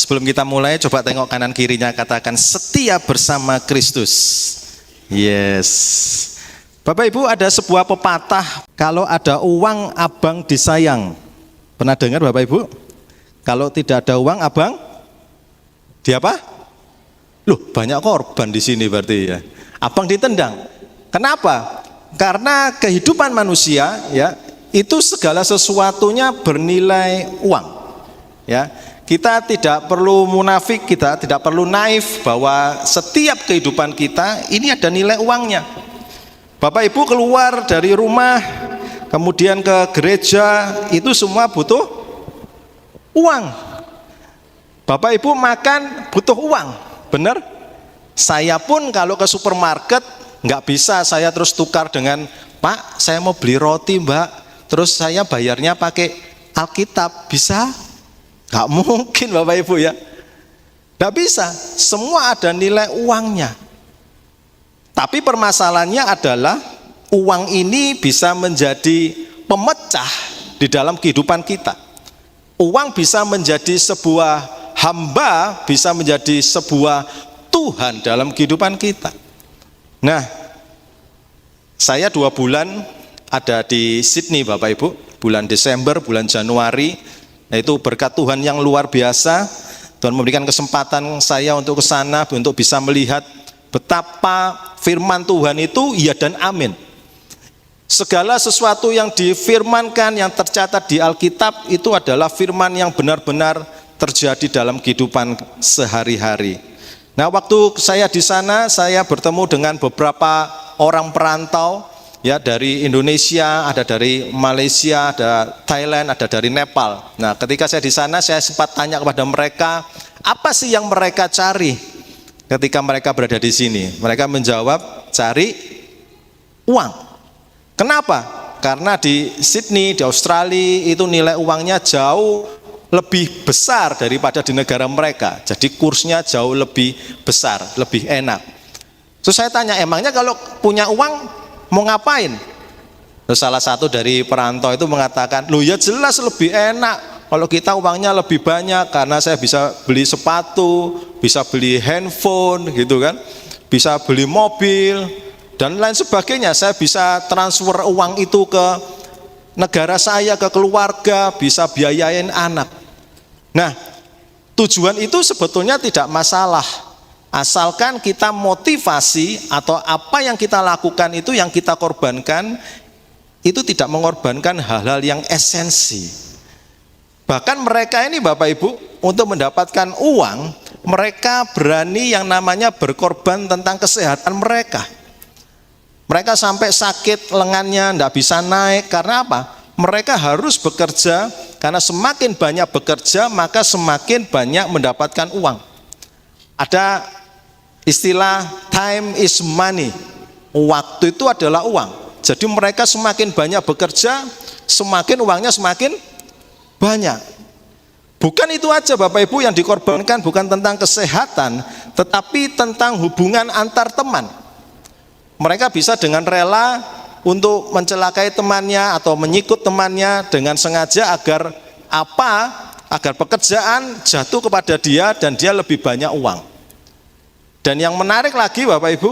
sebelum kita mulai, coba tengok kanan kirinya, katakan setia bersama Kristus. Yes. Bapak Ibu, ada sebuah pepatah, kalau ada uang abang disayang. Pernah dengar Bapak Ibu? Kalau tidak ada uang abang di apa? Loh, banyak korban di sini berarti ya. Abang ditendang. Kenapa? Karena kehidupan manusia ya, itu segala sesuatunya bernilai uang. Ya. Kita tidak perlu munafik, kita tidak perlu naif bahwa setiap kehidupan kita ini ada nilai uangnya. Bapak Ibu keluar dari rumah, kemudian ke gereja, itu semua butuh uang. Bapak Ibu makan butuh uang, benar? Saya pun kalau ke supermarket nggak bisa saya terus tukar dengan, Pak saya mau beli roti Mbak, terus saya bayarnya pakai Alkitab, bisa? Gak mungkin Bapak Ibu ya. Gak bisa, semua ada nilai uangnya. Tapi permasalahannya adalah uang ini bisa menjadi pemecah di dalam kehidupan kita. Uang bisa menjadi sebuah hamba, bisa menjadi sebuah Tuhan dalam kehidupan kita. Nah, saya 2 bulan ada di Sydney Bapak Ibu, bulan Desember, bulan Januari. Nah, itu berkat Tuhan yang luar biasa. Tuhan memberikan kesempatan saya untuk ke sana, untuk bisa melihat betapa firman Tuhan itu iya dan amin. Segala sesuatu yang difirmankan, yang tercatat di Alkitab itu adalah firman yang benar-benar terjadi dalam kehidupan sehari-hari. Nah, waktu saya di sana, saya bertemu dengan beberapa orang perantau, ya, dari Indonesia, ada dari Malaysia, ada Thailand, ada dari Nepal. Nah, ketika saya di sana, saya sempat tanya kepada mereka, apa sih yang mereka cari ketika mereka berada di sini? Mereka menjawab, cari uang. Kenapa? Karena di Sydney, di Australia, itu nilai uangnya jauh lebih besar daripada di negara mereka. Jadi kursnya jauh lebih besar, lebih enak. Terus saya tanya, emangnya kalau punya uang mau ngapain? Terus salah satu dari perantau itu mengatakan, loh ya jelas lebih enak kalau kita uangnya lebih banyak, karena saya bisa beli sepatu, bisa beli handphone gitu kan, bisa beli mobil dan lain sebagainya. Saya bisa transfer uang itu ke negara saya, ke keluarga, bisa biayain anak. Nah, tujuan itu sebetulnya tidak masalah, asalkan kita motivasi atau apa yang kita lakukan itu, yang kita korbankan itu tidak mengorbankan hal-hal yang esensi. Bahkan mereka ini Bapak Ibu, untuk mendapatkan uang, mereka berani yang namanya berkorban tentang kesehatan mereka. Mereka sampai sakit lengannya, tidak bisa naik. Karena apa? Mereka harus bekerja, karena semakin banyak bekerja maka semakin banyak mendapatkan uang. Ada istilah time is money, waktu itu adalah uang. Jadi mereka semakin banyak bekerja, semakin uangnya semakin banyak. Bukan itu aja Bapak Ibu yang dikorbankan, bukan tentang kesehatan, tetapi tentang hubungan antar teman. Mereka bisa dengan rela untuk mencelakai temannya atau menyikut temannya dengan sengaja agar apa? Agar pekerjaan jatuh kepada dia dan dia lebih banyak uang. Dan yang menarik lagi Bapak Ibu,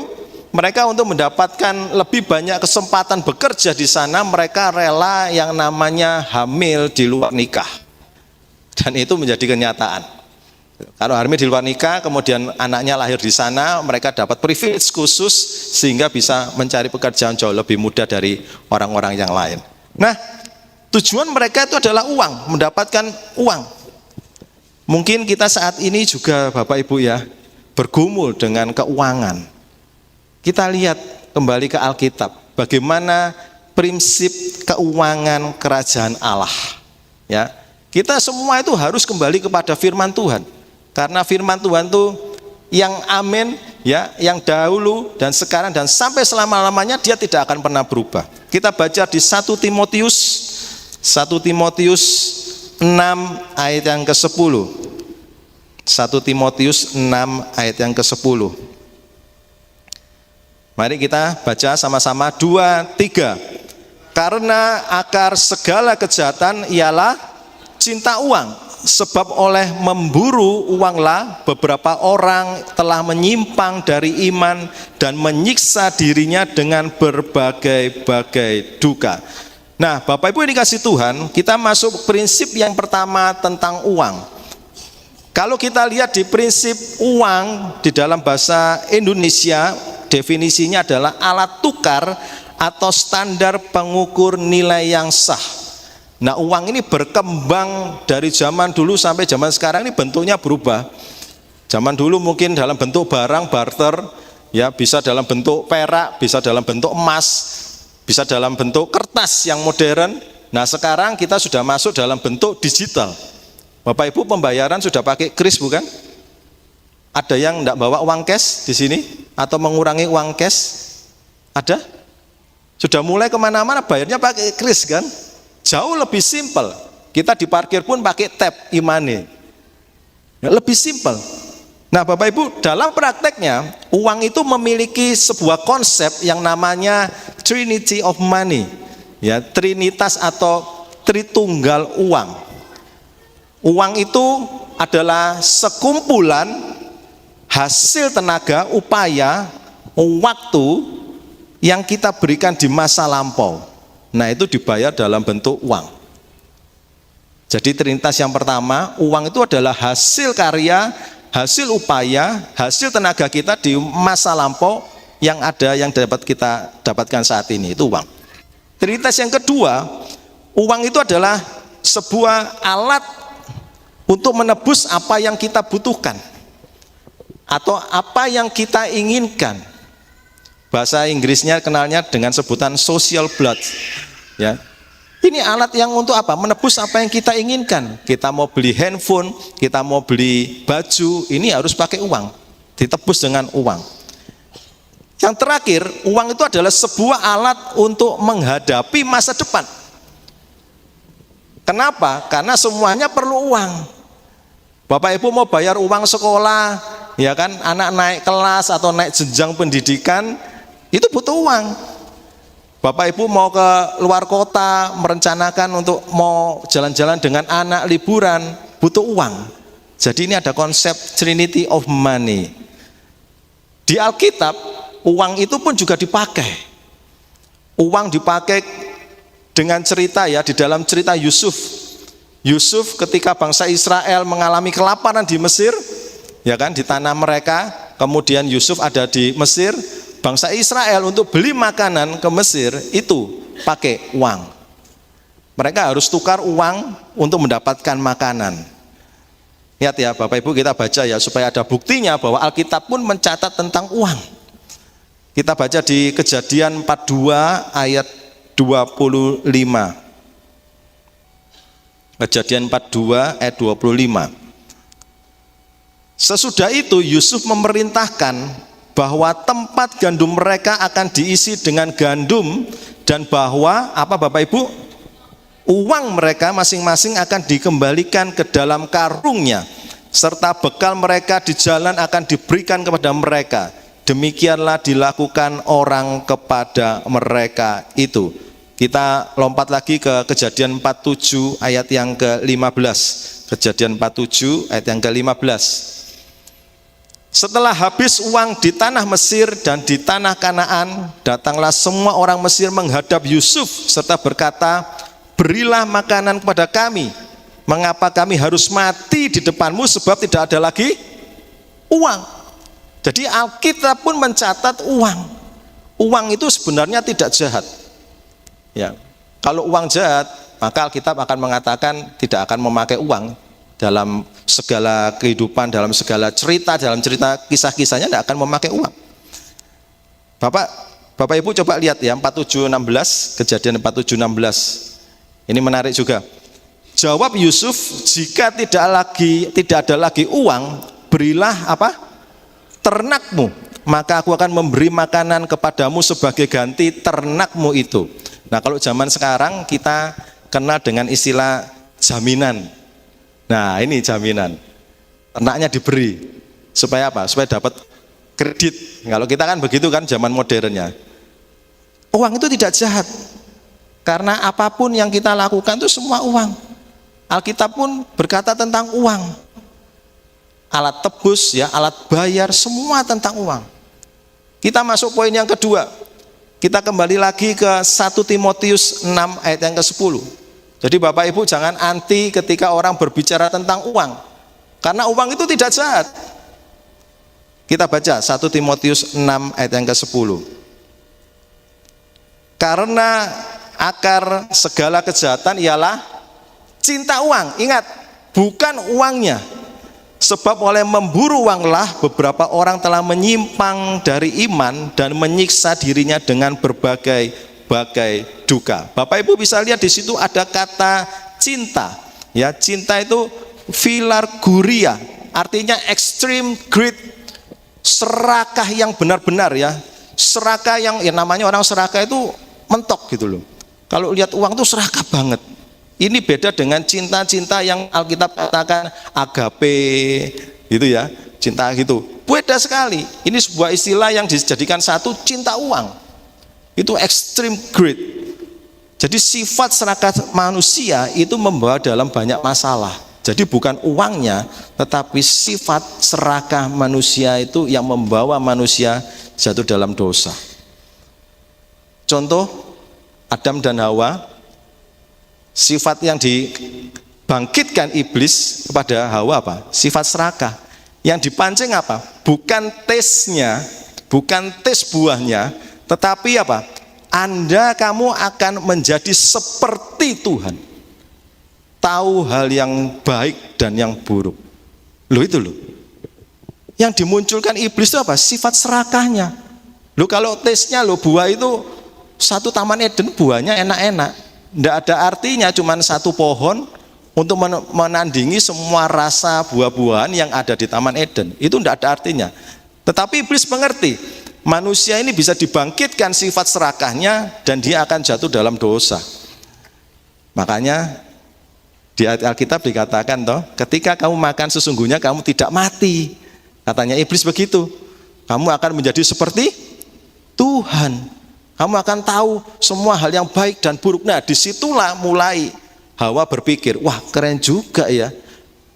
mereka untuk mendapatkan lebih banyak kesempatan bekerja di sana, mereka rela yang namanya hamil di luar nikah. Dan itu menjadi kenyataan. Kalau hamil di luar nikah, kemudian anaknya lahir di sana, mereka dapat privilege khusus sehingga bisa mencari pekerjaan jauh lebih mudah dari orang-orang yang lain. Nah, tujuan mereka itu adalah uang, mendapatkan uang. Mungkin kita saat ini juga Bapak Ibu ya, bergumul dengan keuangan. Kita lihat kembali ke Alkitab, bagaimana prinsip keuangan kerajaan Allah. Ya, kita semua itu harus kembali kepada firman Tuhan, karena firman Tuhan itu yang amin, ya, yang dahulu dan sekarang dan sampai selama-lamanya, dia tidak akan pernah berubah. Kita baca di 1 Timotius 6 ayat yang ke-10. 1 Timotius 6 ayat yang ke-10. Mari kita baca sama-sama, 2, 3. Karena akar segala kejahatan ialah cinta uang. sebab oleh memburu uanglah beberapa orang telah menyimpang dari iman dan menyiksa dirinya dengan berbagai-bagai duka. Nah, Bapak Ibu yang dikasih Tuhan, kita masuk prinsip yang pertama tentang uang. Kalau kita lihat di prinsip uang di dalam bahasa Indonesia, definisinya adalah alat tukar atau standar pengukur nilai yang sah. Nah, uang ini berkembang dari zaman dulu sampai zaman sekarang ini bentuknya berubah. Zaman dulu mungkin dalam bentuk barang barter, ya bisa dalam bentuk perak, bisa dalam bentuk emas, bisa dalam bentuk kertas yang modern. Nah, sekarang kita sudah masuk dalam bentuk digital. Bapak Ibu pembayaran sudah pakai kris bukan? Ada yang enggak bawa uang cash di sini atau mengurangi uang cash? Ada? Sudah mulai kemana-mana bayarnya pakai kris kan? Jauh lebih simpel. Kita di parkir pun pakai tap e-money. Ya, lebih simpel. Nah, Bapak Ibu, dalam prakteknya uang itu memiliki sebuah konsep yang namanya Trinity of Money. Ya, trinitas atau tritunggal uang. Uang itu adalah sekumpulan hasil tenaga, upaya, waktu yang kita berikan di masa lampau. Nah, itu dibayar dalam bentuk uang. Jadi trinitas yang pertama, uang itu adalah hasil karya, hasil upaya, hasil tenaga kita di masa lampau yang ada, yang dapat kita dapatkan saat ini, itu uang. Trinitas yang kedua, uang itu adalah sebuah alat untuk menebus apa yang kita butuhkan atau apa yang kita inginkan. Bahasa Inggrisnya kenalnya dengan sebutan social blood. Ya, ini alat yang untuk apa? Menebus apa yang kita inginkan. Kita mau beli handphone, kita mau beli baju, ini harus pakai uang, ditebus dengan uang. Yang terakhir, uang itu adalah sebuah alat untuk menghadapi masa depan. Kenapa? Karena semuanya perlu uang. Bapak Ibu mau bayar uang sekolah, ya kan, anak naik kelas atau naik jenjang pendidikan, itu butuh uang. Bapak Ibu mau ke luar kota, merencanakan untuk mau jalan-jalan dengan anak liburan, butuh uang. Jadi ini ada konsep Trinity of Money. Di Alkitab, uang itu pun juga dipakai. Uang dipakai dengan cerita, ya, di dalam cerita Yusuf. Yusuf ketika bangsa Israel mengalami kelaparan di Mesir, ya kan, di tanah mereka, kemudian Yusuf ada di Mesir. Bangsa Israel untuk beli makanan ke Mesir itu pakai uang. Mereka harus tukar uang untuk mendapatkan makanan. Lihat ya Bapak Ibu, kita baca ya supaya ada buktinya bahwa Alkitab pun mencatat tentang uang. Kita baca di Kejadian 42 ayat 25. Kejadian 42 ayat 25. Sesudah itu Yusuf memerintahkan bahwa tempat gandum mereka akan diisi dengan gandum dan bahwa apa Bapak Ibu? Uang mereka masing-masing akan dikembalikan ke dalam karungnya serta bekal mereka di jalan akan diberikan kepada mereka. Demikianlah dilakukan orang kepada mereka itu. Kita lompat lagi ke Kejadian 47 ayat yang ke-15. Kejadian 47 ayat yang ke-15. Setelah habis uang di tanah Mesir dan di tanah Kanaan, datanglah semua orang Mesir menghadap Yusuf serta berkata, berilah makanan kepada kami. Mengapa kami harus mati di depanmu sebab tidak ada lagi uang. Jadi Alkitab pun mencatat uang. Uang itu sebenarnya tidak jahat. Ya, kalau uang jahat, maka Alkitab akan mengatakan tidak akan memakai uang. Dalam segala kehidupan, dalam segala cerita, dalam cerita kisah-kisahnya tidak akan memakai uang. Bapak Ibu coba lihat ya 47:16, Kejadian 47:16. Ini menarik juga. Jawab Yusuf, jika tidak ada lagi uang, berilah apa? Ternakmu, maka aku akan memberi makanan kepadamu sebagai ganti ternakmu itu. Nah, kalau zaman sekarang kita kenal dengan istilah jaminan. Nah, ini jaminan. Ternaknya diberi supaya apa? Supaya dapat kredit. Kalau kita kan begitu kan zaman modernnya. Uang itu tidak jahat. Karena apapun yang kita lakukan itu semua uang. Alkitab pun berkata tentang uang. Alat tebus ya, alat bayar, semua tentang uang. Kita masuk poin yang kedua. Kita kembali lagi ke 1 Timotius 6 ayat yang ke-10. Jadi Bapak Ibu jangan anti ketika orang berbicara tentang uang. Karena uang itu tidak jahat. Kita baca 1 Timotius 6 ayat yang ke-10. Karena akar segala kejahatan ialah cinta uang. Ingat, bukan uangnya. Sebab oleh memburu uanglah beberapa orang telah menyimpang dari iman dan menyiksa dirinya dengan berbagai duka. Bapak Ibu bisa lihat di situ ada kata cinta. Ya, cinta itu philarguria, artinya extreme greed, serakah yang benar-benar ya. Serakah yang ya namanya orang serakah itu mentok gitu loh. Kalau lihat uang tuh serakah banget. Ini beda dengan cinta-cinta yang Alkitab katakan agape gitu ya, cinta gitu. Beda sekali. Ini sebuah istilah yang dijadikan satu, cinta uang. Itu extreme greed. Jadi sifat serakah manusia itu membawa dalam banyak masalah. Jadi bukan uangnya, tetapi sifat serakah manusia itu yang membawa manusia jatuh dalam dosa. Contoh Adam dan Hawa. Sifat yang dibangkitkan iblis kepada Hawa apa? Sifat serakah. Yang dipancing apa? Bukan tesnya, bukan tes buahnya, tetapi apa? Kamu akan menjadi seperti Tuhan. Tahu hal yang baik dan yang buruk. Loh itu loh. Yang dimunculkan iblis itu apa? Sifat serakahnya. Loh kalau tesnya loh buah itu satu Taman Eden buahnya enak-enak. Tidak ada artinya, cuma satu pohon untuk menandingi semua rasa buah-buahan yang ada di Taman Eden. Itu tidak ada artinya. Tetapi iblis mengerti, manusia ini bisa dibangkitkan sifat serakahnya dan dia akan jatuh dalam dosa. Makanya di ayat Alkitab dikatakan toh, ketika kamu makan sesungguhnya kamu tidak mati. Katanya iblis begitu. Kamu akan menjadi seperti Tuhan. Kamu akan tahu semua hal yang baik dan buruk. Nah disitulah mulai Hawa berpikir, wah keren juga ya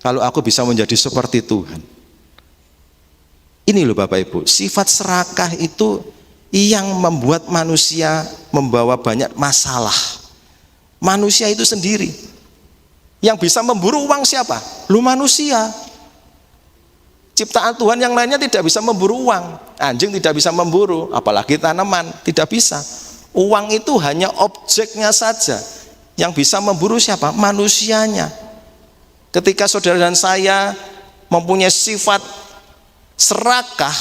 kalau aku bisa menjadi seperti Tuhan. Ini loh Bapak Ibu, sifat serakah itu yang membuat manusia membawa banyak masalah. Manusia itu sendiri. Yang bisa memburu uang siapa? Lu manusia. Ciptaan Tuhan yang lainnya tidak bisa memburu uang. Anjing tidak bisa memburu, apalagi tanaman, tidak bisa. Uang itu hanya objeknya saja. Yang bisa memburu siapa? Manusianya. Ketika saudara dan saya mempunyai sifat serakah,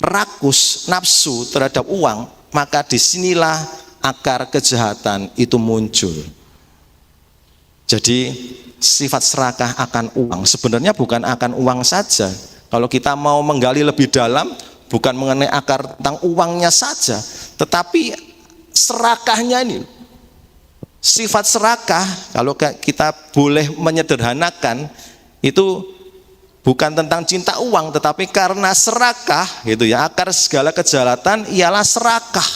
rakus, nafsu terhadap uang, maka disinilah akar kejahatan itu muncul. Jadi sifat serakah akan uang sebenarnya bukan akan uang saja. Kalau kita mau menggali lebih dalam, bukan mengenai akar tentang uangnya saja, tetapi serakahnya ini. Sifat serakah kalau kita boleh menyederhanakan itu bukan tentang cinta uang, tetapi karena serakah gitu ya, akar segala kejahatan ialah serakah.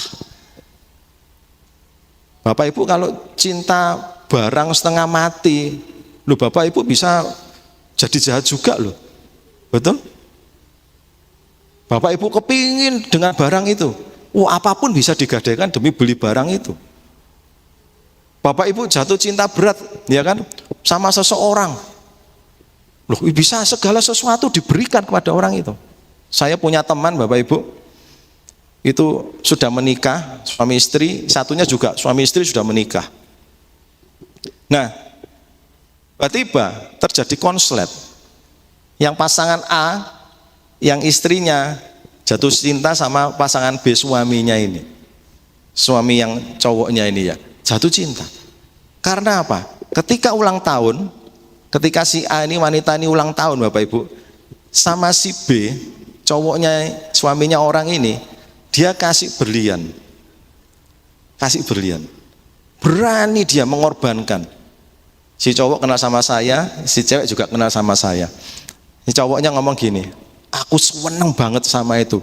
Bapak Ibu kalau cinta barang setengah mati, loh Bapak Ibu bisa jadi jahat juga loh, betul? Bapak Ibu kepingin dengan barang itu, apapun bisa digadaikan demi beli barang itu. Bapak Ibu jatuh cinta berat, ya kan, sama seseorang, loh bisa segala sesuatu diberikan kepada orang itu. Saya punya teman Bapak Ibu, itu sudah menikah, suami istri, satunya juga suami istri sudah menikah. Nah, tiba-tiba terjadi konslet. Yang pasangan A, yang istrinya jatuh cinta sama pasangan B suaminya ini. Suami yang cowoknya ini ya, jatuh cinta. Karena apa? Ketika ulang tahun, ketika si A ini wanita ini ulang tahun Bapak Ibu, sama si B, cowoknya suaminya orang ini, dia kasih berlian. Kasih berlian. Berani dia mengorbankan. Si cowok kenal sama saya, si cewek juga kenal sama saya. Si cowoknya ngomong gini, aku seneng banget sama itu.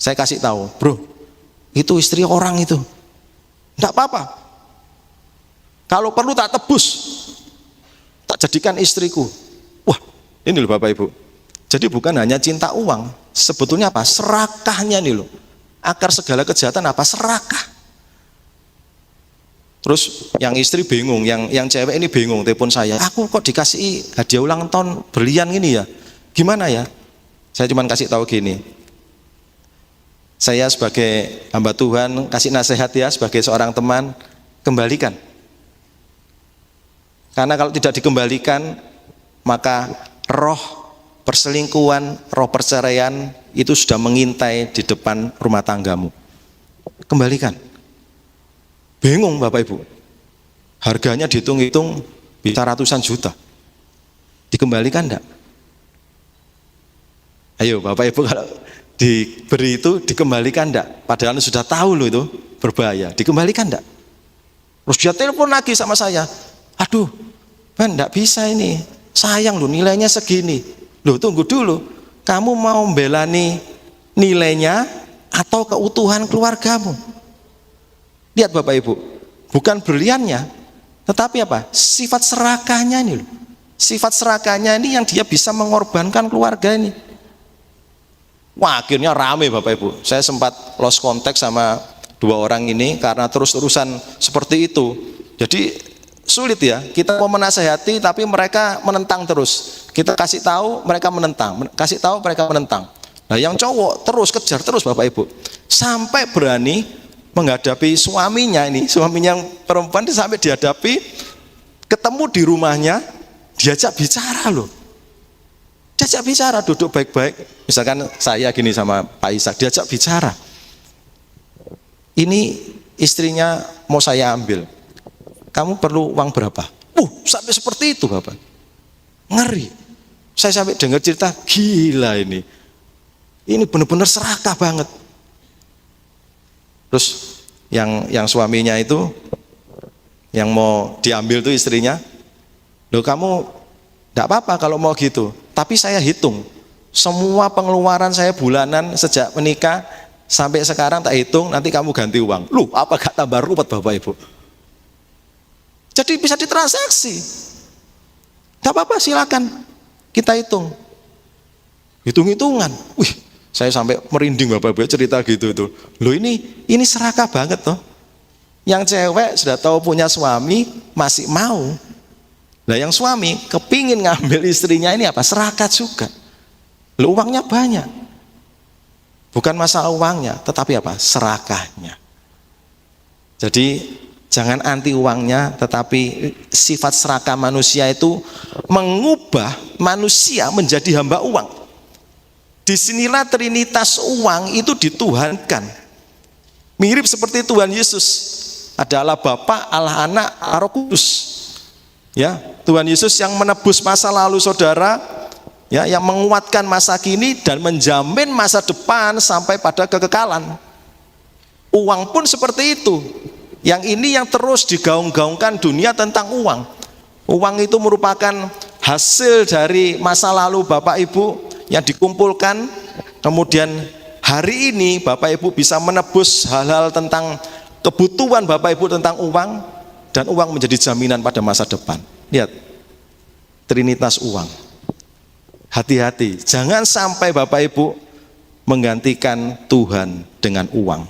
Saya kasih tahu, bro, itu istri orang itu. Enggak apa-apa. Kalau perlu tak tebus. tak jadikan istriku. Wah, ini loh Bapak Ibu. Jadi bukan hanya cinta uang, sebetulnya apa? Serakahnya nih loh. Akar segala kejahatan apa? Serakah. Terus yang istri bingung, yang cewek ini bingung, telepon saya, aku kok dikasih hadiah ulang tahun berlian gini ya? Gimana ya? Saya cuma kasih tahu gini, saya sebagai hamba Tuhan kasih nasihat ya, sebagai seorang teman, kembalikan. Karena kalau tidak dikembalikan, maka roh perselingkuhan, roh perceraian itu sudah mengintai di depan rumah tanggamu. Kembalikan. Bingung Bapak Ibu, harganya dihitung-hitung bisa ratusan juta. Dikembalikan enggak? Ayo Bapak Ibu, kalau diberi itu dikembalikan enggak? Padahal sudah tahu loh itu berbahaya. Dikembalikan enggak? Terus dia telepon lagi sama saya, aduh Ben enggak bisa ini, sayang loh nilainya segini. Loh tunggu dulu, kamu mau membelani nilainya atau keutuhan keluargamu? Lihat Bapak Ibu, bukan berliannya, tetapi apa? Sifat serakahnya ini loh. Sifat serakahnya ini yang dia bisa mengorbankan keluarga ini. Wah, akhirnya rame Bapak Ibu. Saya sempat lost contact sama dua orang ini karena terus-terusan seperti itu. Jadi sulit ya, kita mau menasehati tapi mereka menentang terus. Kita kasih tahu, mereka menentang. Kasih tahu, mereka menentang. Nah yang cowok terus kejar terus Bapak Ibu. Sampai berani menghadapi suaminya ini, suaminya yang perempuan itu sampai dihadapi, ketemu di rumahnya, diajak bicara loh. Diajak bicara, duduk baik-baik. Misalkan saya gini sama Pak Ishak, diajak bicara. Ini istrinya mau saya ambil. Kamu perlu uang berapa? Sampai seperti itu Bapak. Ngeri. Saya sampai dengar cerita, gila ini. Ini benar-benar serakah banget. Terus yang suaminya itu yang mau diambil tuh istrinya, loh kamu enggak apa-apa kalau mau gitu, tapi saya hitung semua pengeluaran saya bulanan sejak menikah sampai sekarang tak hitung, nanti kamu ganti uang. Loh apa gak tambah ruwet Bapak Ibu? Jadi bisa ditransaksi, enggak apa-apa silakan kita hitung, hitung-hitungan. Wih, saya sampai merinding Bapak Ibu cerita gitu tuh. Loh ini serakah banget toh. Yang cewek sudah tahu punya suami masih mau. Nah yang suami kepingin ngambil istrinya ini apa? Serakah juga. Loh uangnya banyak. Bukan masalah uangnya, tetapi apa? Serakahnya. Jadi jangan anti uangnya, tetapi sifat serakah manusia itu mengubah manusia menjadi hamba uang. Disinilah trinitas uang itu dituhankan. Mirip seperti Tuhan Yesus. Ada Allah Bapa, Allah Anak, Allah Roh Kudus. Ya, Tuhan Yesus yang menebus masa lalu saudara, ya, yang menguatkan masa kini dan menjamin masa depan sampai pada kekekalan. Uang pun seperti itu. Yang ini yang terus digaung-gaungkan dunia tentang uang. Uang itu merupakan hasil dari masa lalu Bapak Ibu yang dikumpulkan, kemudian hari ini Bapak Ibu bisa menebus hal-hal tentang kebutuhan Bapak Ibu tentang uang, dan uang menjadi jaminan pada masa depan. Lihat, trinitas uang. Hati-hati, jangan sampai Bapak Ibu menggantikan Tuhan dengan uang.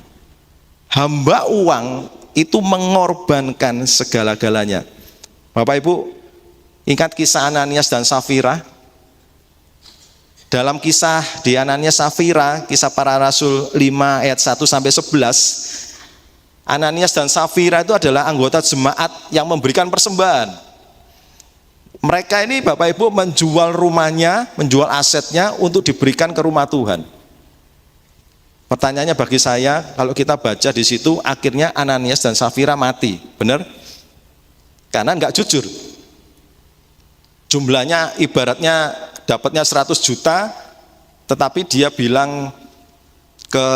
Hamba uang itu mengorbankan segala-galanya. Bapak Ibu ingat kisah Ananias dan Safira? Dalam kisah di Ananias Safira, kisah para rasul 5 ayat 1 sampai 11, Ananias dan Safira itu adalah anggota jemaat yang memberikan persembahan. Mereka ini Bapak Ibu menjual rumahnya, menjual asetnya untuk diberikan ke rumah Tuhan. Pertanyaannya bagi saya, kalau kita baca di situ, akhirnya Ananias dan Safira mati, benar? Karena enggak jujur. Jumlahnya ibaratnya dapatnya 100 juta, tetapi dia bilang ke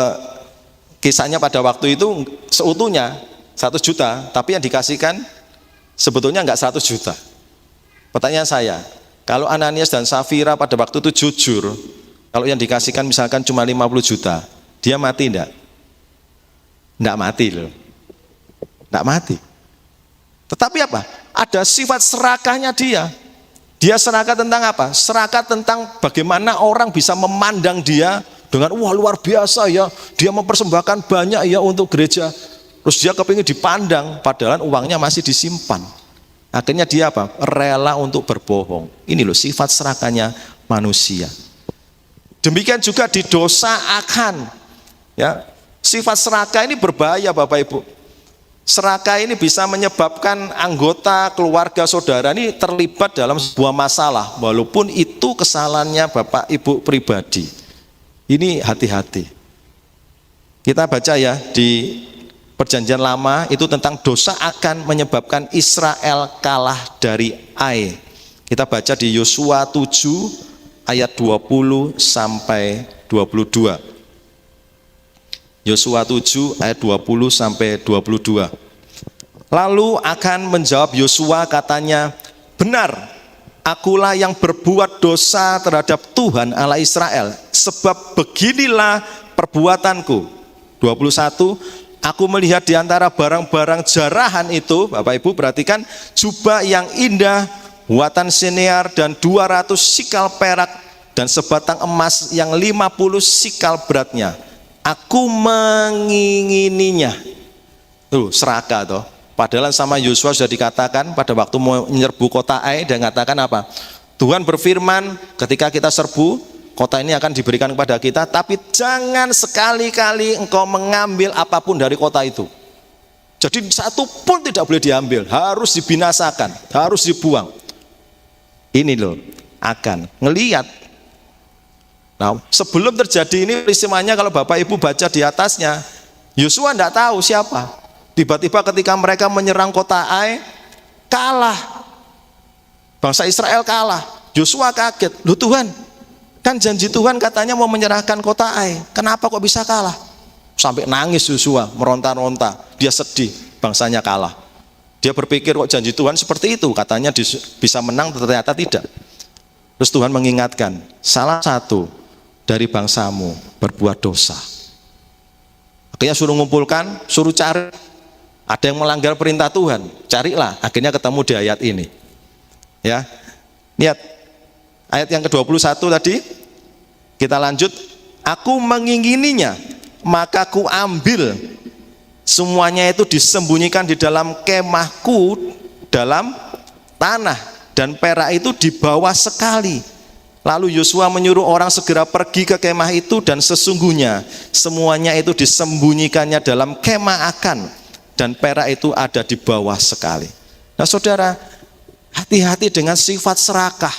kisahnya pada waktu itu seutuhnya 100 juta, tapi yang dikasihkan sebetulnya enggak 100 juta. Pertanyaan saya, kalau Ananias dan Safira pada waktu itu jujur, kalau yang dikasihkan misalkan cuma 50 juta, dia mati enggak? Enggak mati loh. Enggak mati. Tetapi apa? Ada sifat serakahnya dia. Dia serakah tentang apa? Serakah tentang bagaimana orang bisa memandang dia dengan wah luar biasa ya, dia mempersembahkan banyak ya untuk gereja. Terus dia kepingin dipandang, padahal uangnya masih disimpan. Akhirnya dia apa? Rela untuk berbohong. Ini loh sifat serakahnya manusia. Demikian juga di dosa akan. Ya, sifat serakah ini berbahaya Bapak Ibu. Serakah ini bisa menyebabkan anggota keluarga saudara ini terlibat dalam sebuah masalah, walaupun itu kesalahannya Bapak Ibu pribadi. Ini hati-hati. Kita baca ya di Perjanjian Lama itu tentang dosa akan menyebabkan Israel kalah dari Ai. Kita baca di Yosua 7 ayat 20 sampai 22. Yosua 7 ayat 20 sampai 22. Lalu akan menjawab Yosua katanya, benar, akulah yang berbuat dosa terhadap Tuhan Allah Israel, sebab beginilah perbuatanku. 21, aku melihat di antara barang-barang jarahan itu, Bapak Ibu perhatikan, jubah yang indah, buatan Sinear dan 200 sikal perak, dan sebatang emas yang 50 sikal beratnya. Aku mengingininya. Tuh, serakah toh. Padahal sama Yosua sudah dikatakan pada waktu mau menyerbu kota Ai, dia mengatakan apa? Tuhan berfirman, ketika kita serbu, kota ini akan diberikan kepada kita, tapi jangan sekali-kali engkau mengambil apapun dari kota itu. Jadi satu pun tidak boleh diambil, harus dibinasakan, harus dibuang. Ini loh, akan ngelihat. Nah, sebelum terjadi ini peristiwanya, kalau Bapak Ibu baca di atasnya, Yosua tidak tahu siapa. Tiba-tiba ketika mereka menyerang kota Ai, kalah. Bangsa Israel kalah. Yosua kaget. Loh Tuhan, kan janji Tuhan katanya mau menyerahkan kota Ai. Kenapa kok bisa kalah? Sampai nangis Yosua, meronta-ronta. Dia sedih, bangsanya kalah. Dia berpikir kok janji Tuhan seperti itu, katanya bisa menang, ternyata tidak. Terus Tuhan mengingatkan, salah satu dari bangsamu berbuat dosa. Akhirnya suruh ngumpulkan, suruh cari. Ada yang melanggar perintah Tuhan, carilah. Akhirnya ketemu di ayat ini. Ya, lihat ayat yang ke-21 tadi. Kita lanjut. Aku mengingininya, maka ku ambil. Semuanya itu disembunyikan di dalam kemahku dalam tanah, dan perak itu di bawah sekali. Lalu Yosua menyuruh orang segera pergi ke kemah itu, dan sesungguhnya semuanya itu disembunyikannya dalam kemah Akan, dan perak itu ada di bawah sekali. Nah saudara, hati-hati dengan sifat serakah.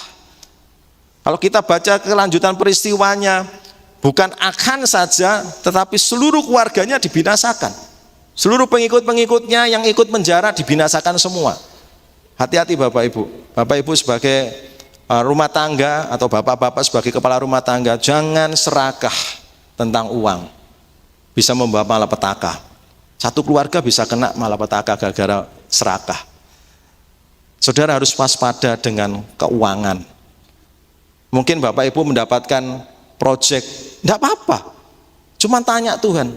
Kalau kita baca kelanjutan peristiwanya, bukan Akan saja, tetapi seluruh keluarganya dibinasakan. Seluruh pengikut-pengikutnya yang ikut penjara dibinasakan semua. Hati-hati Bapak Ibu. Bapak Ibu sebagai rumah tangga atau bapak-bapak sebagai kepala rumah tangga, jangan serakah tentang uang. Bisa membawa malapetaka. Satu keluarga bisa kena malapetaka gara-gara serakah. Saudara harus waspada dengan keuangan. Mungkin Bapak Ibu mendapatkan proyek, tidak apa-apa. Cuma tanya Tuhan,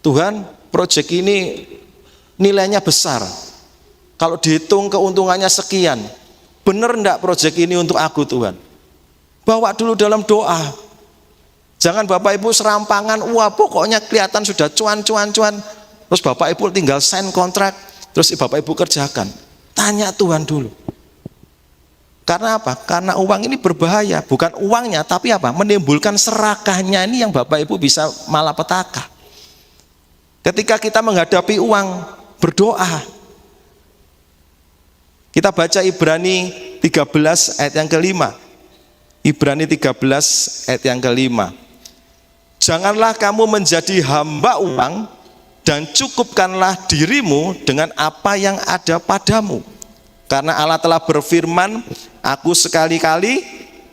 Tuhan proyek ini nilainya besar. Kalau dihitung keuntungannya sekian, benar enggak proyek ini untuk aku Tuhan? Bawa dulu dalam doa. Jangan Bapak Ibu serampangan, wah pokoknya kelihatan sudah cuan. Terus Bapak Ibu tinggal sign kontrak, terus Bapak Ibu kerjakan. Tanya Tuhan dulu. Karena apa? Karena uang ini berbahaya, bukan uangnya, tapi apa? Menimbulkan serakahnya ini yang Bapak Ibu bisa malapetaka. Ketika kita menghadapi uang, berdoa. Kita baca Ibrani 13 ayat yang kelima. Ibrani 13 ayat yang kelima. Janganlah kamu menjadi hamba uang, dan cukupkanlah dirimu dengan apa yang ada padamu. Karena Allah telah berfirman, aku sekali-kali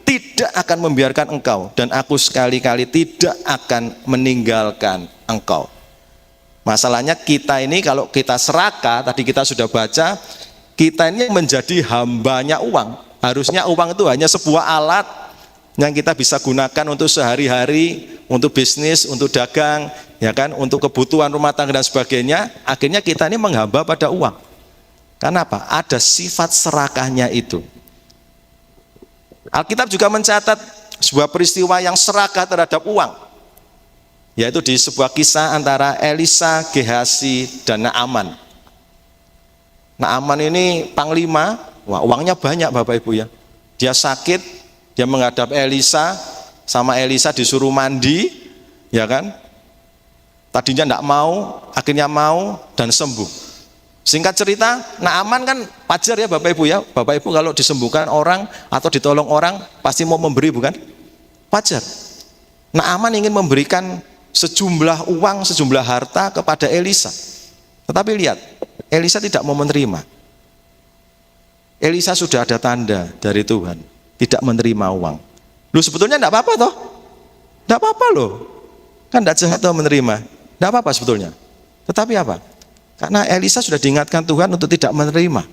tidak akan membiarkan engkau, dan aku sekali-kali tidak akan meninggalkan engkau. Masalahnya kita ini kalau kita serakah, tadi kita sudah baca, kita ini menjadi hambanya uang. Harusnya uang itu hanya sebuah alat yang kita bisa gunakan untuk sehari-hari, untuk bisnis, untuk dagang, ya kan, untuk kebutuhan rumah tangga dan sebagainya. Akhirnya kita ini menghamba pada uang. Karena apa? Ada sifat serakahnya itu. Alkitab juga mencatat sebuah peristiwa yang serakah terhadap uang, yaitu di sebuah kisah antara Elisa, Gehazi, dan Naaman. Naaman ini panglima, wah, uangnya banyak Bapak Ibu ya. Dia sakit, dia menghadap Elisa, sama Elisa disuruh mandi, ya kan? Tadinya enggak mau, akhirnya mau dan sembuh. Singkat cerita, Naaman kan wajar ya Bapak Ibu ya. Bapak Ibu kalau disembuhkan orang atau ditolong orang pasti mau memberi, bukan? Wajar. Naaman ingin memberikan sejumlah uang, sejumlah harta kepada Elisa. Tetapi lihat, Elisa tidak mau menerima. Elisa sudah ada tanda dari Tuhan, tidak menerima uang. Lu sebetulnya enggak apa-apa toh? Enggak apa-apa loh. Kan enggak jahat toh menerima. Enggak apa-apa sebetulnya. Tetapi apa? Karena Elisa sudah diingatkan Tuhan untuk tidak menerima.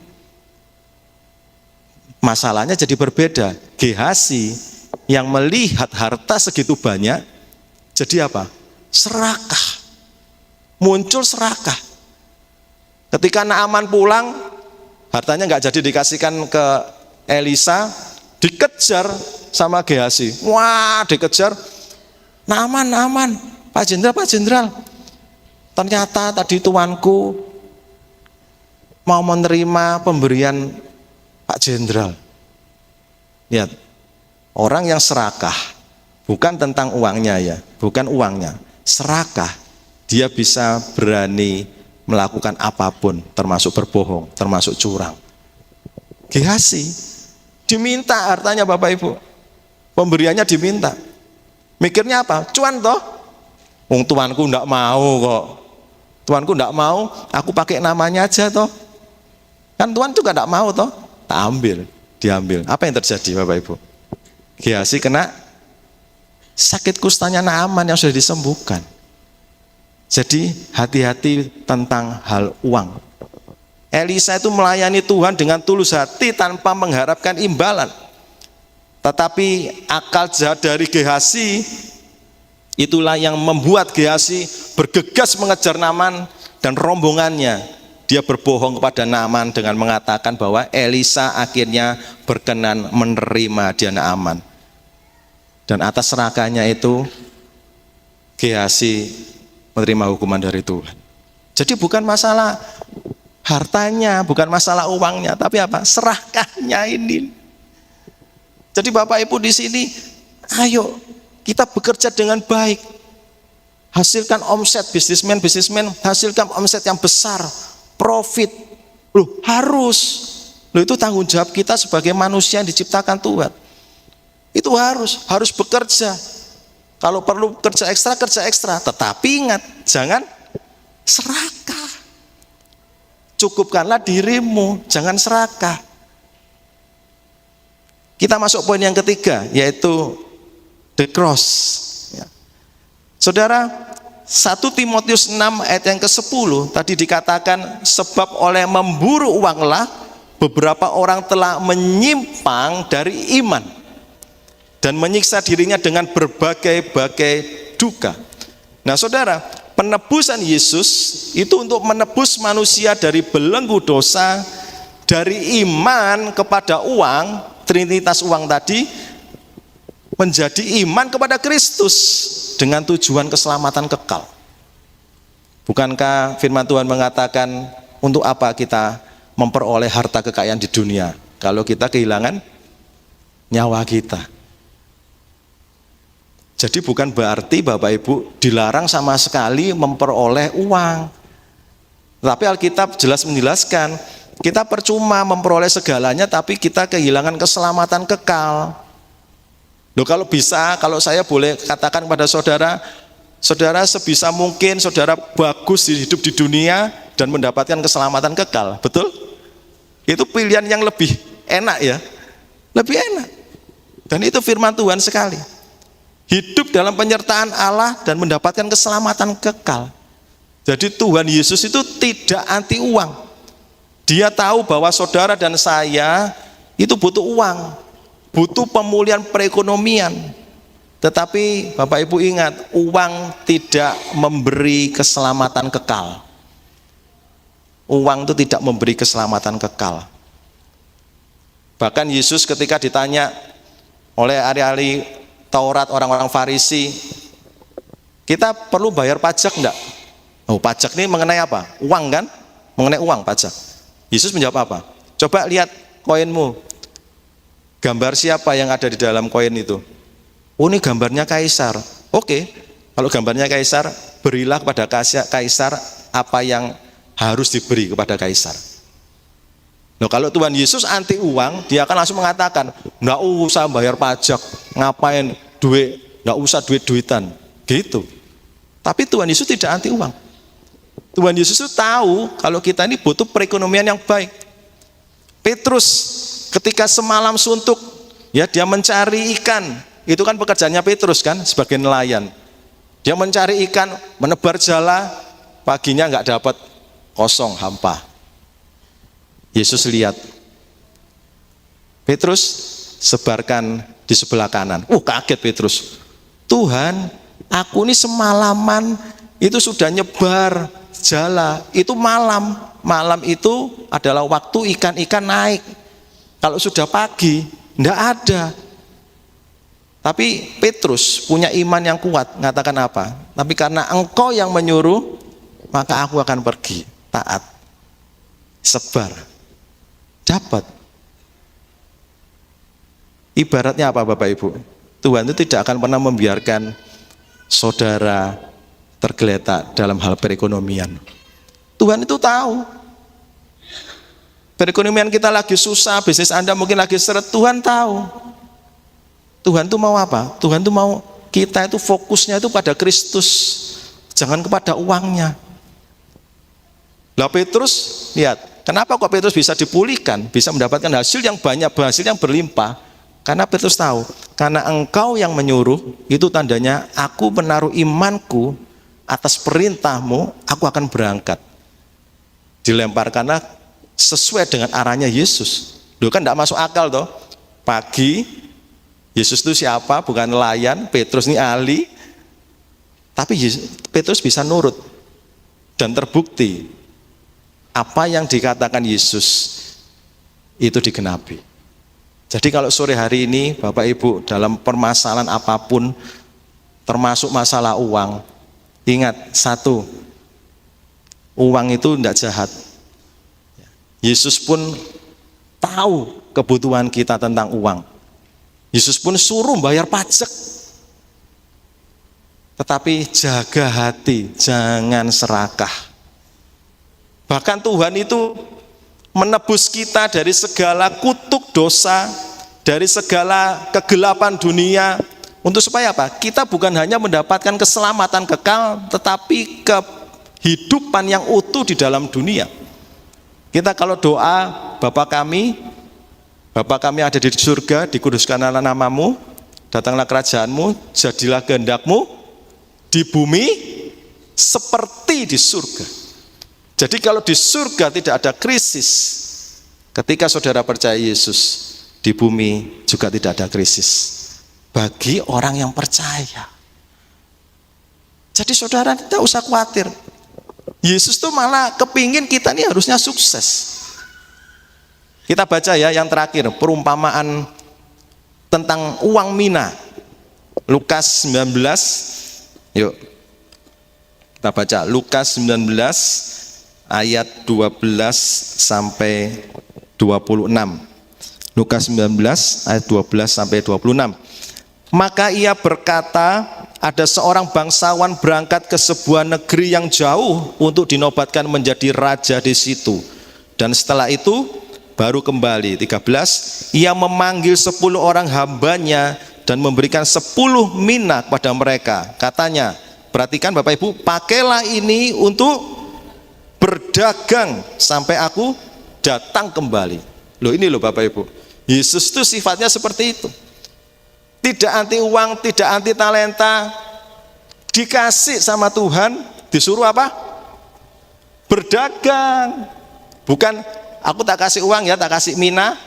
Masalahnya jadi berbeda. Gehazi yang melihat harta segitu banyak, jadi apa? Serakah. Muncul serakah. Ketika Naaman pulang, hartanya nggak jadi dikasihkan ke Elisa, dikejar sama Gehazi. Wah, dikejar. Naaman, Pak Jenderal. Ternyata tadi tuanku mau menerima pemberian Pak Jenderal. Lihat, orang yang serakah, bukan tentang uangnya ya, bukan uangnya, serakah, dia bisa berani melakukan apapun, termasuk berbohong, termasuk curang. Gehazi diminta hartanya Bapak Ibu, pemberiannya diminta. Mikirnya apa? Cuan toh? Wong tuanku enggak mau kok. Tuanku enggak mau, aku pakai namanya aja toh. Kan Tuan juga enggak mau toh. Tak ambil, diambil. Apa yang terjadi Bapak Ibu? Gehazi kena sakit kustanya Naaman yang sudah disembuhkan. Jadi hati-hati tentang hal uang. Elisa itu melayani Tuhan dengan tulus hati tanpa mengharapkan imbalan. Tetapi akal jahat dari Gehazi, itulah yang membuat Gehazi bergegas mengejar Naaman dan rombongannya. Dia berbohong kepada Naaman dengan mengatakan bahwa Elisa akhirnya berkenan menerima dia Naaman. Dan atas serakahnya itu Gehazi menerima hukuman dari Tuhan. Jadi bukan masalah hartanya, bukan masalah uangnya, tapi apa? Serakahnya ini. Jadi Bapak Ibu di sini, ayo kita bekerja dengan baik, hasilkan omset, bisnismen hasilkan omset yang besar, profit. Loh harus, loh itu tanggung jawab kita sebagai manusia yang diciptakan Tuhan. Itu harus bekerja. Kalau perlu kerja ekstra, tetapi ingat, jangan serakah. Cukupkanlah dirimu, jangan serakah. Kita masuk poin yang ketiga, yaitu the cross. Ya. Saudara, 1 Timotius 6 ayat yang ke-10 tadi dikatakan, sebab oleh memburu uanglah beberapa orang telah menyimpang dari iman dan menyiksa dirinya dengan berbagai-bagai duka. Nah saudara, penebusan Yesus itu untuk menebus manusia dari belenggu dosa, dari iman kepada uang, trinitas uang tadi, menjadi iman kepada Kristus dengan tujuan keselamatan kekal. Bukankah firman Tuhan mengatakan, untuk apa kita memperoleh harta kekayaan di dunia kalau kita kehilangan nyawa kita? Jadi bukan berarti Bapak Ibu dilarang sama sekali memperoleh uang. Tapi Alkitab jelas menjelaskan, kita percuma memperoleh segalanya tapi kita kehilangan keselamatan kekal. Loh kalau bisa, kalau saya boleh katakan kepada saudara, saudara sebisa mungkin saudara bagus hidup di dunia dan mendapatkan keselamatan kekal, betul? Itu pilihan yang lebih enak ya, lebih enak. Dan itu firman Tuhan sekali. Hidup dalam penyertaan Allah dan mendapatkan keselamatan kekal. Jadi Tuhan Yesus itu tidak anti uang. Dia tahu bahwa saudara dan saya itu butuh uang, butuh pemulihan perekonomian. Tetapi Bapak Ibu ingat, uang tidak memberi keselamatan kekal. Uang itu tidak memberi keselamatan kekal. Bahkan Yesus ketika ditanya, oleh ahli-ahli Taurat, orang-orang Farisi. Kita perlu bayar pajak enggak? Oh, pajak ini mengenai apa? Uang kan? Mengenai uang pajak. Yesus menjawab apa? Coba lihat koinmu. Gambar siapa yang ada di dalam koin itu? Oh, ini gambarnya kaisar. Oke, kalau gambarnya kaisar, berilah kepada kaisar apa yang harus diberi kepada kaisar. Nah, kalau Tuhan Yesus anti uang, dia akan langsung mengatakan, nggak usah bayar pajak, ngapain duit, nggak usah duit-duitan, gitu. Tapi Tuhan Yesus tidak anti uang. Tuhan Yesus itu tahu kalau kita ini butuh perekonomian yang baik. Petrus ketika semalam suntuk, ya dia mencari ikan. Itu kan pekerjaannya Petrus kan, sebagai nelayan. Dia mencari ikan, menebar jala, paginya nggak dapat, kosong, hampa. Yesus lihat, Petrus sebarkan di sebelah kanan. Kaget Petrus. Tuhan, aku ini semalaman itu sudah nyebar jala. Itu malam. Malam itu adalah waktu ikan-ikan naik. Kalau sudah pagi, enggak ada. Tapi Petrus punya iman yang kuat, mengatakan apa? Tapi karena engkau yang menyuruh, maka aku akan pergi, taat, sebar, dapat. Ibaratnya apa Bapak Ibu? Tuhan itu tidak akan pernah membiarkan saudara tergeletak dalam hal perekonomian. Tuhan itu tahu. Perekonomian kita lagi susah, bisnis Anda mungkin lagi seret, Tuhan tahu. Tuhan itu mau apa? Tuhan itu mau kita itu fokusnya itu pada Kristus, jangan kepada uangnya. Lah Petrus, lihat, kenapa kok Petrus bisa dipulihkan, bisa mendapatkan hasil yang banyak, hasil yang berlimpah? Karena Petrus tahu, karena engkau yang menyuruh, itu tandanya aku menaruh imanku atas perintahmu, aku akan berangkat. Dilemparkanlah sesuai dengan arahnya Yesus. Loh kan tidak masuk akal toh. Pagi Yesus itu siapa? Bukan nelayan. Petrus ini ahli. Tapi Petrus bisa nurut. Dan terbukti apa yang dikatakan Yesus itu digenapi. Jadi kalau sore hari ini Bapak Ibu dalam permasalahan apapun, termasuk masalah uang, ingat satu, uang itu tidak jahat. Yesus pun tahu kebutuhan kita tentang uang. Yesus pun suruh bayar pajak. Tetapi jaga hati, jangan serakah. Bahkan Tuhan itu menebus kita dari segala kutuk dosa, dari segala kegelapan dunia. Untuk supaya apa? Kita bukan hanya mendapatkan keselamatan kekal, tetapi kehidupan yang utuh di dalam dunia. Kita kalau doa, Bapa kami ada di surga, dikuduskanlah namamu, datanglah kerajaanmu, jadilah kehendakmu di bumi seperti di surga. Jadi kalau di surga tidak ada krisis, ketika saudara percaya Yesus, di bumi juga tidak ada krisis bagi orang yang percaya. Jadi saudara tidak usah khawatir. Yesus tuh malah kepingin kita ini harusnya sukses. Kita baca ya yang terakhir, perumpamaan tentang uang mina. Lukas 19. Yuk. Kita baca Lukas 19 ayat 12 sampai 26. Lukas 19 ayat 12 sampai 26. Maka ia berkata, ada seorang bangsawan berangkat ke sebuah negeri yang jauh untuk dinobatkan menjadi raja di situ. Dan setelah itu baru kembali. 13. Ia memanggil 10 orang hambanya dan memberikan 10 mina kepada mereka. Katanya, perhatikan Bapak Ibu, pakailah ini untuk berdagang sampai aku datang kembali. Loh ini loh Bapak Ibu, Yesus itu sifatnya seperti itu. Tidak anti uang, tidak anti talenta. Dikasih sama Tuhan, disuruh apa? Berdagang. Bukan aku tak kasih uang ya, tak kasih mina,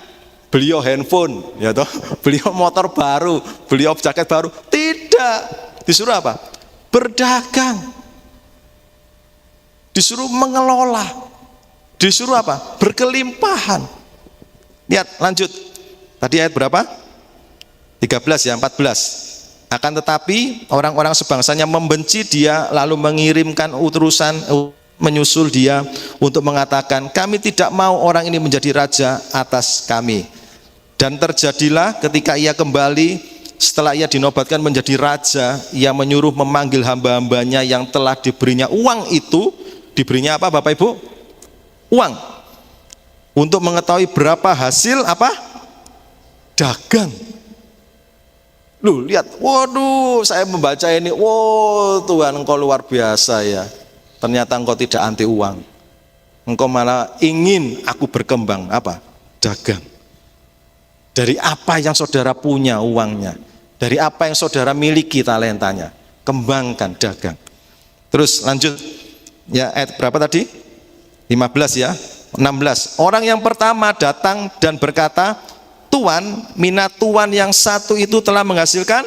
beliau handphone, ya toh, beliau motor baru, beliau jaket baru. Tidak. Disuruh apa? Berdagang. Disuruh mengelola. Disuruh apa? Berkelimpahan. Lihat, lanjut. Tadi ayat berapa? 13 ya, 14. Akan tetapi orang-orang sebangsanya membenci dia, lalu mengirimkan utusan menyusul dia untuk mengatakan, kami tidak mau orang ini menjadi raja atas kami. Dan terjadilah ketika ia kembali, setelah ia dinobatkan menjadi raja, ia menyuruh memanggil hamba-hambanya yang telah diberinya uang itu. Diberinya apa Bapak Ibu? Uang. Untuk mengetahui berapa hasil apa? Dagang. Loh, lihat, waduh, saya membaca ini, wow, Tuhan engkau luar biasa ya. Ternyata engkau tidak anti uang. Engkau malah ingin aku berkembang, apa? Dagang. Dari apa yang saudara punya uangnya, dari apa yang saudara miliki talentanya, kembangkan, dagang. Terus lanjut, ya ayat berapa tadi? 15 ya, 16. Orang yang pertama datang dan berkata, Tuan, mina Tuan yang satu itu telah menghasilkan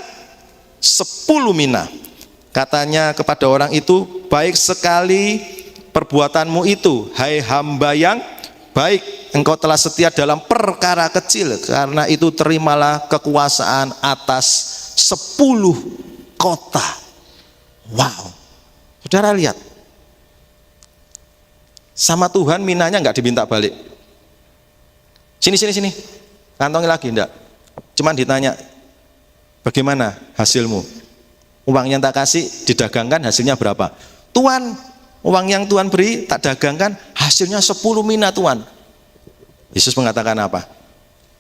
10 mina. Katanya kepada orang itu, baik sekali perbuatanmu itu, hai hamba yang baik, engkau telah setia dalam perkara kecil, karena itu terimalah kekuasaan atas 10 kota. Wow, saudara lihat, sama Tuhan minanya nggak diminta balik. Sini, kantongi lagi enggak. Cuman ditanya, bagaimana hasilmu? Uang yang tak kasih didagangkan hasilnya berapa? Tuan, uang yang Tuhan beri tak dagangkan hasilnya 10 mina Tuan. Yesus mengatakan apa?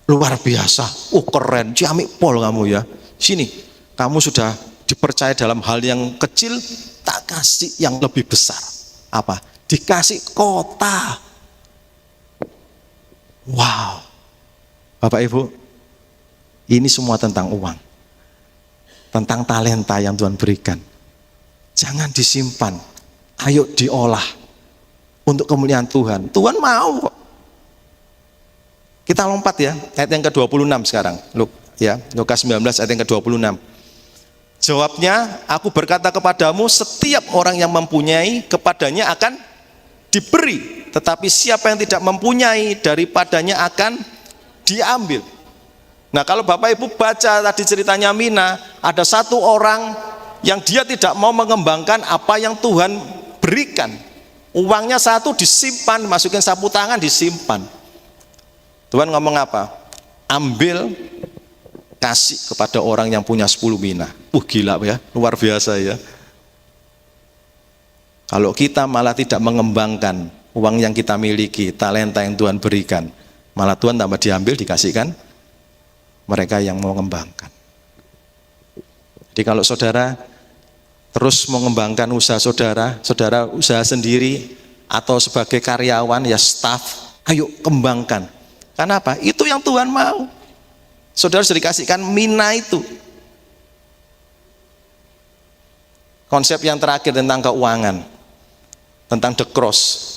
Luar biasa, keren, ciamik pol kamu ya. Sini, kamu sudah dipercaya dalam hal yang kecil, tak kasih yang lebih besar. Apa? Dikasih kota. Wow. Bapak Ibu, ini semua tentang uang, tentang talenta yang Tuhan berikan. Jangan disimpan, ayo diolah untuk kemuliaan Tuhan. Tuhan mau kok. Kita lompat ya, ayat yang ke-26 sekarang. Lukas 19 ayat yang ke-26. Jawabnya, aku berkata kepadamu, setiap orang yang mempunyai kepadanya akan diberi, tetapi siapa yang tidak mempunyai daripadanya akan diambil. Nah, kalau Bapak Ibu baca tadi ceritanya Mina, ada satu orang yang dia tidak mau mengembangkan apa yang Tuhan berikan. Uangnya satu disimpan, masukin sapu tangan, disimpan. Tuhan ngomong apa? Ambil, kasih kepada orang yang punya 10 mina. Gila ya, luar biasa ya. Kalau kita malah tidak mengembangkan uang yang kita miliki, talenta yang Tuhan berikan, malah Tuhan tambah diambil, dikasihkan mereka yang mau mengembangkan. Jadi kalau saudara terus mengembangkan usaha saudara usaha sendiri atau sebagai karyawan ya staff, ayo kembangkan. Karena apa? Itu yang Tuhan mau. Saudara sudah dikasihkan mina itu. Konsep yang terakhir tentang keuangan, tentang the cross.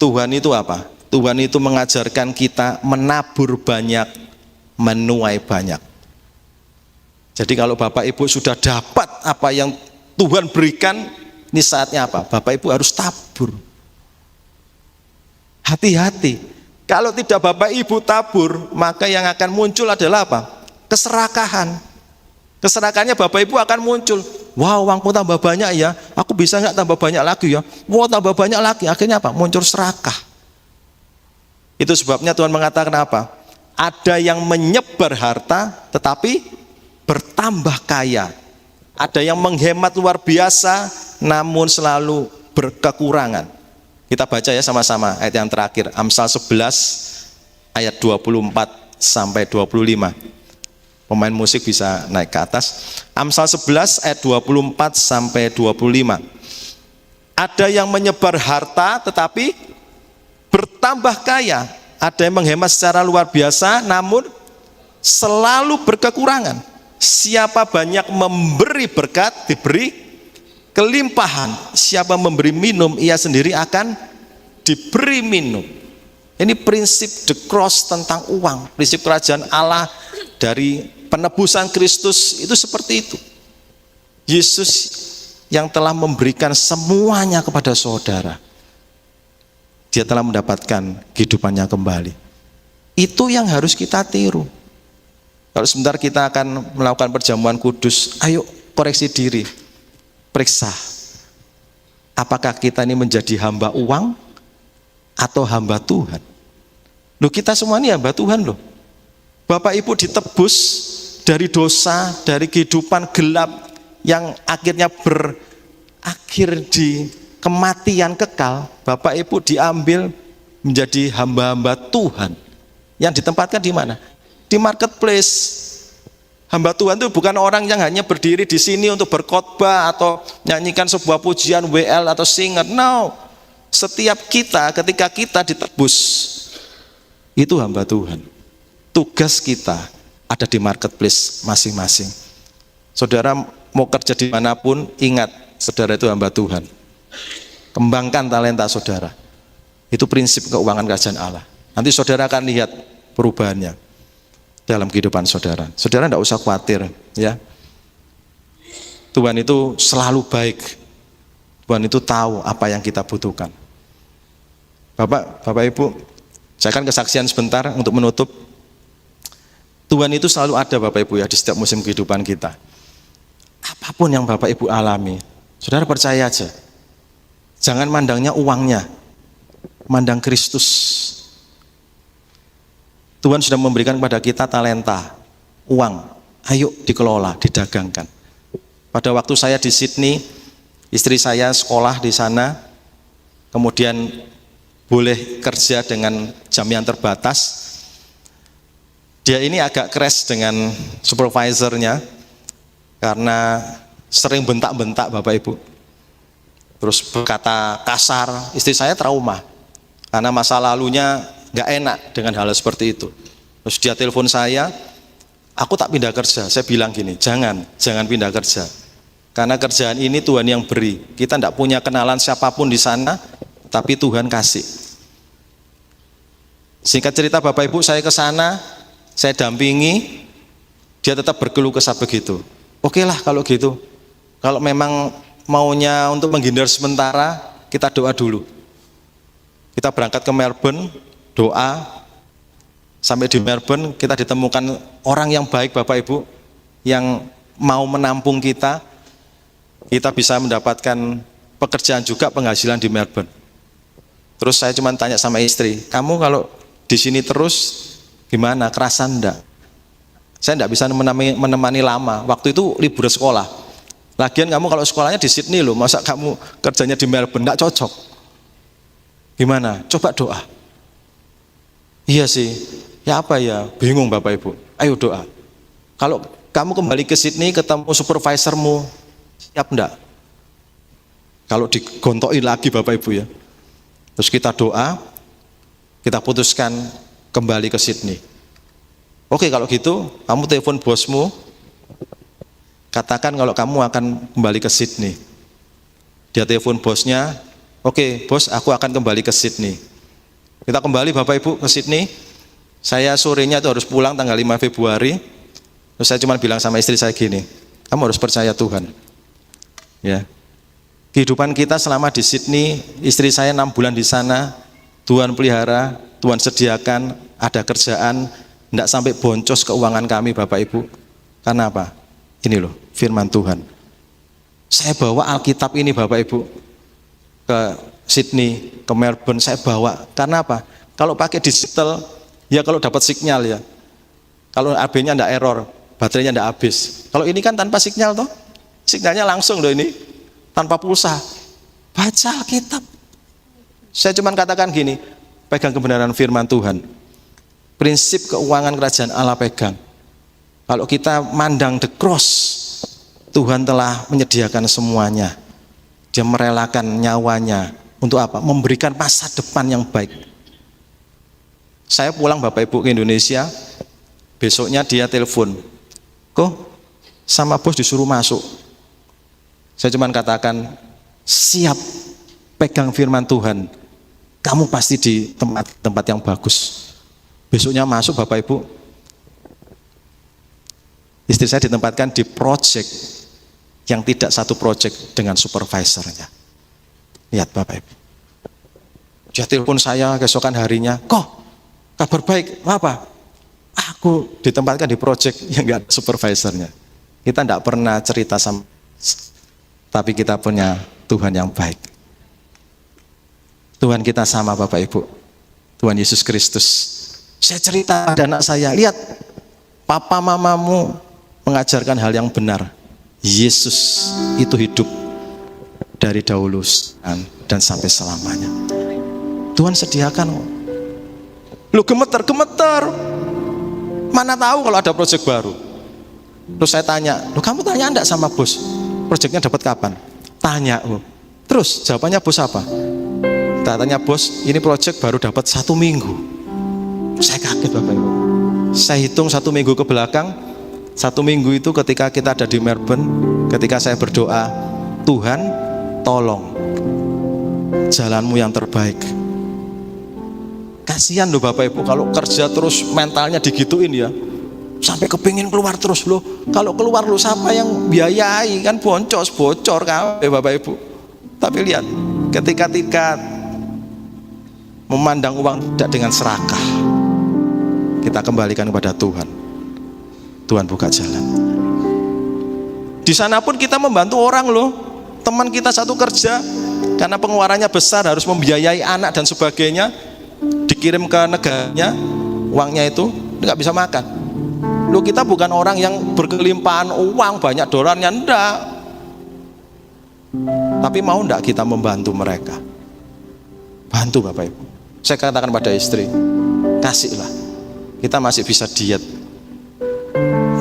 Tuhan itu apa? Tuhan itu mengajarkan kita menabur banyak, menuai banyak. Jadi kalau Bapak Ibu sudah dapat apa yang Tuhan berikan, ini saatnya apa? Bapak Ibu harus tabur. Hati-hati. Kalau tidak Bapak Ibu tabur, maka yang akan muncul adalah apa? Keserakahan. Keserakahannya Bapak Ibu akan muncul. Wah, uangku tambah banyak ya, aku bisa nggak tambah banyak lagi ya? Wah, tambah banyak lagi. Akhirnya apa? Muncul serakah. Itu sebabnya Tuhan mengatakan apa? Ada yang menyebar harta tetapi bertambah kaya. Ada yang menghemat luar biasa namun selalu berkekurangan. Kita baca ya sama-sama ayat yang terakhir, Amsal 11 ayat 24 sampai 25. Pemain musik bisa naik ke atas. Amsal 11 ayat 24 sampai 25. Ada yang menyebar harta tetapi bertambah kaya. Ada yang menghemat secara luar biasa namun selalu berkekurangan. Siapa banyak memberi berkat, diberi kelimpahan. Siapa memberi minum, ia sendiri akan diberi minum. Ini prinsip the cross tentang uang. Prinsip kerajaan Allah dari penebusan Kristus itu seperti itu. Yesus yang telah memberikan semuanya kepada saudara, dia telah mendapatkan kehidupannya kembali. Itu yang harus kita tiru. Kalau sebentar kita akan melakukan perjamuan kudus, ayo koreksi diri, periksa. Apakah kita ini menjadi hamba uang atau hamba Tuhan? Loh, kita semua ini hamba Tuhan loh. Bapak Ibu ditebus dari dosa, dari kehidupan gelap yang akhirnya berakhir di kematian kekal. Bapak Ibu diambil menjadi hamba-hamba Tuhan. Yang ditempatkan di mana? Di marketplace. Hamba Tuhan itu bukan orang yang hanya berdiri di sini untuk berkhotbah atau nyanyikan sebuah pujian WL atau singer. No. Setiap kita ketika kita ditebus, itu hamba Tuhan. Tugas kita ada di marketplace masing-masing. Saudara mau kerja dimanapun, ingat, saudara itu hamba Tuhan. Kembangkan talenta saudara. Itu prinsip keuangan kerajaan Allah. Nanti saudara akan lihat perubahannya dalam kehidupan saudara. Saudara tidak usah khawatir, ya. Tuhan itu selalu baik. Tuhan itu tahu apa yang kita butuhkan. Bapak Ibu, saya akan kesaksian sebentar untuk menutup. Tuhan itu selalu ada Bapak Ibu ya di setiap musim kehidupan kita. Apapun yang Bapak Ibu alami, saudara percaya aja. Jangan mandangnya uangnya, mandang Kristus. Tuhan sudah memberikan kepada kita talenta, uang. Ayo dikelola, didagangkan. Pada waktu saya di Sydney, istri saya sekolah di sana, kemudian boleh kerja dengan jam yang terbatas. Dia ini agak crash dengan supervisornya karena sering bentak-bentak Bapak Ibu. Terus berkata kasar, istri saya trauma karena masa lalunya nggak enak dengan hal seperti itu. Terus dia telepon saya, aku tak pindah kerja. Saya bilang gini, jangan pindah kerja. Karena kerjaan ini Tuhan yang beri. Kita tidak punya kenalan siapapun di sana, tapi Tuhan kasih. Singkat cerita Bapak Ibu, saya ke sana, saya dampingi, dia tetap berkeluh kesah begitu. Oke lah kalau gitu. Kalau memang maunya untuk menghindar sementara, kita doa dulu. Kita berangkat ke Melbourne, doa. Sampai di Melbourne kita ditemukan orang yang baik Bapak Ibu, yang mau menampung kita. Kita bisa mendapatkan pekerjaan juga, penghasilan di Melbourne. Terus saya cuma tanya sama istri, kamu kalau di sini terus gimana, kerasan enggak? Saya enggak bisa menemani lama, waktu itu libur sekolah. Lagian kamu kalau sekolahnya di Sydney loh, masa kamu kerjanya di Melbourne, enggak cocok. Gimana? Coba doa. Iya sih, ya apa ya, bingung Bapak Ibu. Ayo doa. Kalau kamu kembali ke Sydney ketemu supervisormu, siap enggak? Kalau digontokin lagi Bapak Ibu ya. Terus kita doa, kita putuskan kembali ke Sydney. Oke kalau gitu, kamu telepon bosmu, katakan kalau kamu akan kembali ke Sydney. Dia telepon bosnya, oke bos, aku akan kembali ke Sydney. Kita kembali Bapak Ibu ke Sydney. Saya sorenya itu harus pulang tanggal 5 Februari. Terus saya cuma bilang sama istri saya gini, kamu harus percaya Tuhan. Ya. Kehidupan kita selama di Sydney, istri saya 6 bulan di sana, Tuhan pelihara, Tuhan sediakan, ada kerjaan, tidak sampai boncos keuangan kami Bapak Ibu. Karena apa? Ini loh, firman Tuhan. Saya bawa Alkitab ini Bapak Ibu ke Sydney, ke Melbourne, saya bawa. Karena apa? Kalau pakai digital, ya kalau dapat sinyal ya. Kalau AB-nya tidak error, baterainya tidak habis. Kalau ini kan tanpa sinyal toh, sinyalnya langsung loh ini, tanpa pulsa. Baca Alkitab. Saya cuma katakan gini, pegang kebenaran firman Tuhan. Prinsip keuangan kerajaan Allah pegang. Kalau kita mandang the cross, Tuhan telah menyediakan semuanya. Dia merelakan nyawanya untuk apa? Memberikan masa depan yang baik. Saya pulang Bapak Ibu ke Indonesia, besoknya dia telepon, kok sama bos disuruh masuk. Saya cuma katakan, siap, pegang firman Tuhan, kamu pasti di tempat yang bagus. Besoknya masuk Bapak Ibu, istri saya ditempatkan di project yang tidak satu project dengan supervisornya. Lihat Bapak Ibu, dia telepon saya keesokan harinya, kok kabar baik, apa? Aku ditempatkan di project yang nggak ada supervisornya. Kita tidak pernah cerita sama, tapi kita punya Tuhan yang baik. Tuhan kita sama Bapak Ibu, Tuhan Yesus Kristus. Saya cerita pada anak saya, lihat papa mamamu mengajarkan hal yang benar. Yesus itu hidup dari dahulu dan sampai selamanya. Tuhan sediakan. Lu gemeter. Mana tahu kalau ada proyek baru. Terus saya tanya, kamu tanya enggak sama bos? Proyeknya dapat kapan? Tanya. Terus jawabannya bos apa? Tanya bos, ini proyek baru dapat 1 minggu. Saya kaget Bapak Ibu. Saya hitung 1 minggu ke belakang. 1 minggu itu ketika kita ada di Melbourne, ketika saya berdoa, Tuhan tolong jalanmu yang terbaik. Kasihan loh Bapak Ibu, kalau kerja terus mentalnya digituin ya, sampai kepingin keluar terus loh. Kalau keluar loh siapa yang biayai, kan bocor kabeh Bapak Ibu. Tapi lihat, ketika memandang uang tidak dengan serakah, kita kembalikan kepada Tuhan. Tuhan buka jalan. Di sana pun kita membantu orang loh. Teman kita satu kerja, karena pengeluarannya besar, harus membiayai anak dan sebagainya, dikirim ke negaranya, uangnya itu nggak bisa makan. Loh, kita bukan orang yang berkelimpahan uang banyak dolarnya, enggak. Tapi mau enggak kita membantu mereka? Bantu Bapak Ibu. Saya katakan pada istri, kasihlah. Kita masih bisa diet.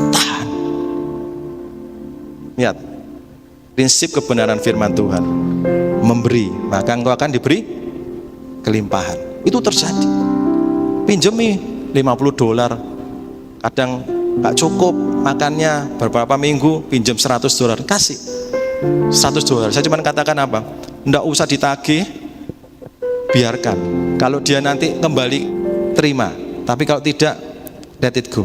Tahan. Lihat, prinsip kebenaran firman Tuhan. Memberi, maka engkau akan diberi kelimpahan. Itu terjadi. Pinjemi $50, kadang gak cukup makannya beberapa minggu, pinjam $100, kasih $100. Saya cuma katakan apa? Nggak usah ditagih, biarkan. Kalau dia nanti kembali, terima. Tapi kalau tidak, let it go.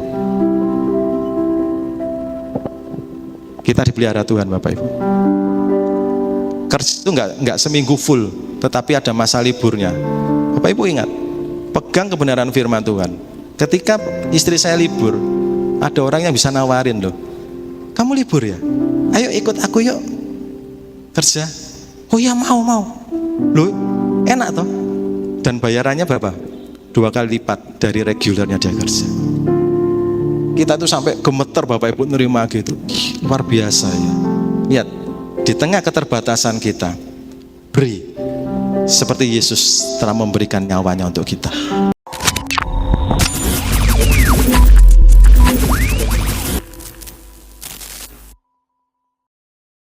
Kita dipelihara Tuhan Bapak Ibu. Kerja itu nggak seminggu full, tetapi ada masa liburnya. Bapak Ibu ingat, pegang kebenaran firman Tuhan. Ketika istri saya libur, ada orang yang bisa nawarin loh, kamu libur ya? Ayo ikut aku yuk kerja. Oh ya mau. Loh enak toh. Dan bayarannya berapa? 2 kali lipat dari regulernya dia kerja. Kita tuh sampai gemeter Bapak Ibu nerima gitu. Luar biasa ya. Lihat, di tengah keterbatasan kita, beri seperti Yesus telah memberikan nyawanya untuk kita.